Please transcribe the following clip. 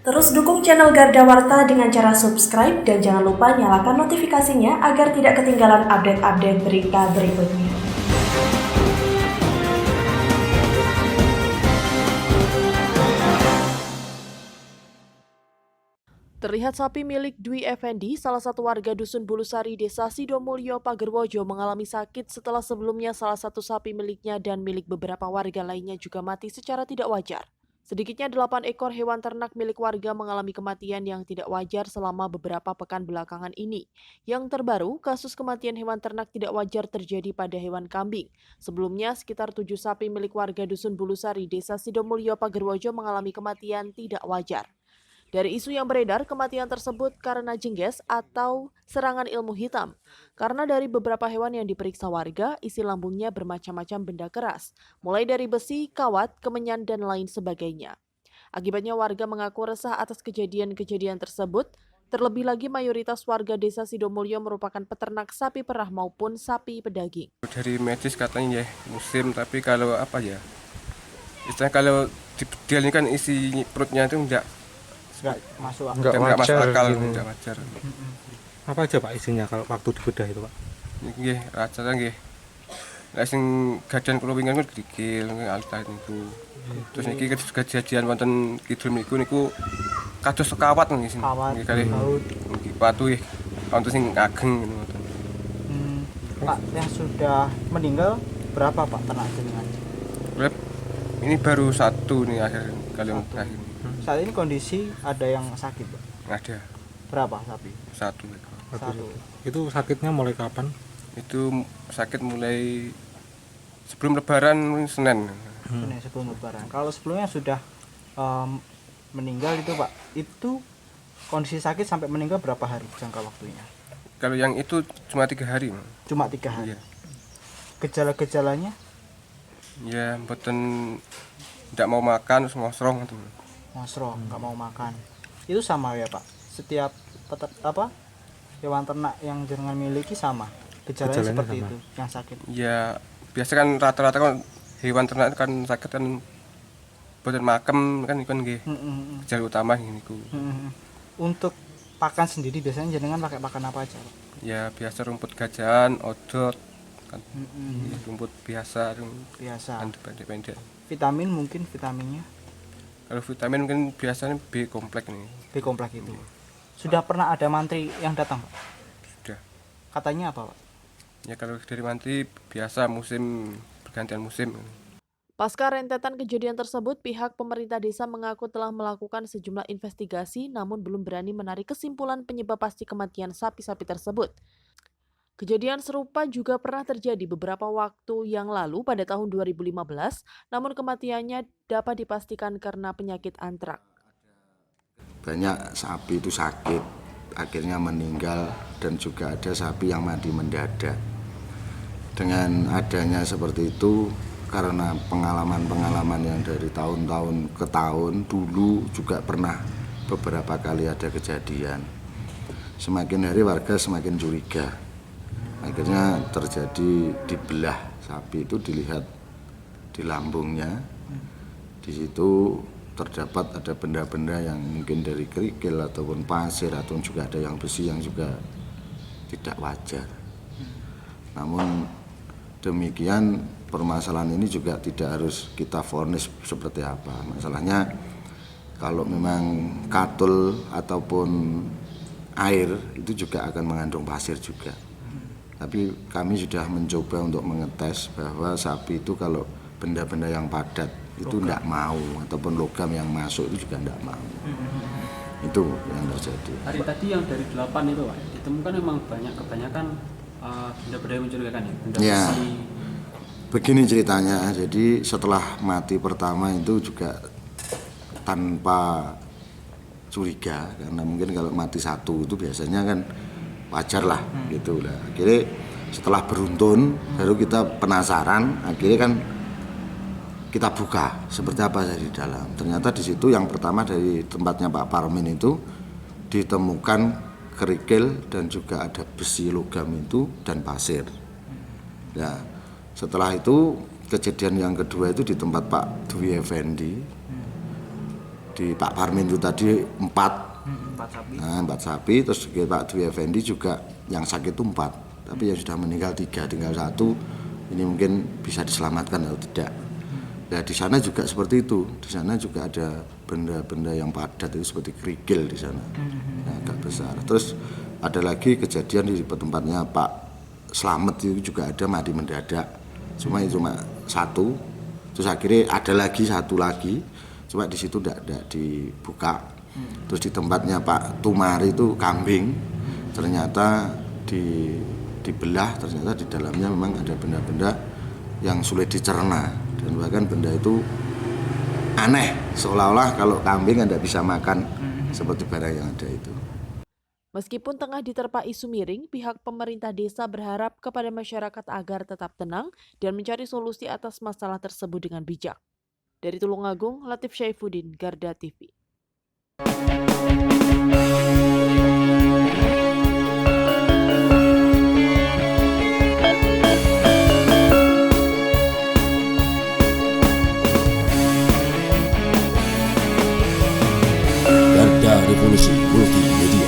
Terus dukung channel Garda Warta dengan cara subscribe dan jangan lupa nyalakan notifikasinya agar tidak ketinggalan update-update berita berikutnya. Terlihat sapi milik Dwi Effendi, salah satu warga Dusun Bulusari, Desa Sidomulyo, Pagerwojo, mengalami sakit setelah sebelumnya salah satu sapi miliknya dan milik beberapa warga lainnya juga mati secara tidak wajar. Sedikitnya 8 ekor hewan ternak milik warga mengalami kematian yang tidak wajar selama beberapa pekan belakangan ini. Yang terbaru, kasus kematian hewan ternak tidak wajar terjadi pada hewan kambing. Sebelumnya, sekitar 7 sapi milik warga Dusun Bulusari, Desa Sidomulyo, Pagerwojo mengalami kematian tidak wajar. Dari isu yang beredar, kematian tersebut karena jengges atau serangan ilmu hitam. Karena dari beberapa hewan yang diperiksa warga, isi lambungnya bermacam-macam benda keras, mulai dari besi, kawat, kemenyan, dan lain sebagainya. Akibatnya warga mengaku resah atas kejadian-kejadian tersebut, terlebih lagi mayoritas warga Desa Sidomulyo merupakan peternak sapi perah maupun sapi pedaging. Dari medis katanya ya musim, tapi kalau apa ya, istilahnya kalau di bedil ini kan isi perutnya itu enggak masuk masuk akal, gitu. enggak wajar. Apa aja Pak isinya kalau waktu dibedah itu Pak? Nggih, rajane nggih. Lah sing gadan kula wingi kan grigil alta niku. Terus niki kejadian wonten kidul niku kados sekawat nggih sing. Nggih kalih nggih patu nggih. Wonten sing ageng ngoten. Pak, yang sudah meninggal berapa Pak ternak jenengan? Ini baru satu nih akhir kali yang terakhir. Saat ini kondisi ada yang sakit Pak? Ada Berapa sapi? satu. Satu. Itu sakitnya mulai kapan? Itu sakit mulai sebelum lebaran Senin. Ini sebelum lebaran. Kalau sebelumnya sudah meninggal itu Pak, itu kondisi sakit sampai meninggal berapa hari jangka waktunya? Kalau yang itu cuma 3 hari. Cuma 3 hari. Iya. Gejala-gejalanya? Ya, mboten ndak mau makan, terus ngosrong gitu. Masroh, nggak mau makan. Itu sama ya Pak? Setiap hewan ternak yang jenengan miliki sama? Gejalanya seperti sama. itu, yang sakit? Ya, biasa kan rata-rata kan hewan ternak kan sakit kan mboten makem kan nggih. Gejala utama niku. Untuk pakan sendiri biasanya jenengan pakai pakan apa aja Pak? Ya, biasa rumput gajahan, odot kan. Rumput biasa, Biasa. pendek-pendek. Vitamin mungkin vitaminnya Kalau vitamin mungkin biasanya B kompleks nih. B kompleks itu. Sudah pernah ada mantri yang datang Pak? Sudah. Katanya apa Pak? Ya kalau dari mantri biasa musim pergantian musim. Pasca rentetan kejadian tersebut, pihak pemerintah desa mengaku telah melakukan sejumlah investigasi namun belum berani menarik kesimpulan penyebab pasti kematian sapi-sapi tersebut. Kejadian serupa juga pernah terjadi beberapa waktu yang lalu pada tahun 2015, namun kematiannya dapat dipastikan karena penyakit antrak. Banyak sapi itu sakit, akhirnya meninggal, dan juga ada sapi yang mati mendadak. Dengan adanya seperti itu, karena pengalaman-pengalaman yang dari tahun-tahun ke tahun, dulu juga pernah beberapa kali ada kejadian. Semakin hari warga semakin curiga. Akhirnya terjadi dibelah sapi itu, dilihat di lambungnya. Di situ terdapat ada benda-benda yang mungkin dari kerikil ataupun pasir, atau juga ada yang besi yang juga tidak wajar. Namun demikian permasalahan ini juga tidak harus kita vonis seperti apa. Masalahnya kalau memang katul ataupun air itu juga akan mengandung pasir juga. Tapi kami sudah mencoba untuk mengetes bahwa sapi itu kalau benda-benda yang padat itu tidak mau, ataupun logam yang masuk itu juga tidak mau. Itu yang terjadi. Hari tadi yang dari 8 itu Pak, ditemukan memang kebanyakan benda-benda yang mencurigakan ya? Benda Ya. besi. Begini ceritanya, jadi setelah mati pertama itu juga tanpa curiga, karena mungkin kalau mati satu itu biasanya kan wajar lah gitu lah. Akhirnya setelah beruntun baru kita penasaran, akhirnya kan kita buka seperti apa di dalam. Ternyata di situ yang pertama dari tempatnya Pak Parmin itu ditemukan kerikil dan juga ada besi logam itu dan pasir. Ya, setelah itu kejadian yang kedua itu di tempat Pak Dwi Effendi. di Pak Parmin itu tadi 4. 4 sapi. Nah, 4 sapi, terus di Pak Dwi Effendi juga yang sakit itu 4, tapi yang sudah meninggal 3, tinggal 1. Ini mungkin bisa diselamatkan atau tidak. Ya di sana juga seperti itu. Di sana juga ada benda-benda yang padat itu seperti kerikil di sana, agak besar. Terus ada lagi kejadian di tempatnya Pak Slamet itu juga ada mati mendadak. Cuma 1. Terus akhirnya ada lagi 1 lagi. Cuma di situ tidak dibuka. Terus di tempatnya Pak Tumari itu kambing. Ternyata dibelah, ternyata di dalamnya memang ada benda-benda yang sulit dicerna, dan bahkan benda itu aneh, seolah-olah kalau kambing Anda bisa makan seperti barang yang ada itu. Meskipun tengah diterpa isu miring, pihak pemerintah desa berharap kepada masyarakat agar tetap tenang dan mencari solusi atas masalah tersebut dengan bijak. Dari Tulungagung, Latif Syaifuddin, Garda TV. Garda Revolusi Multimedia.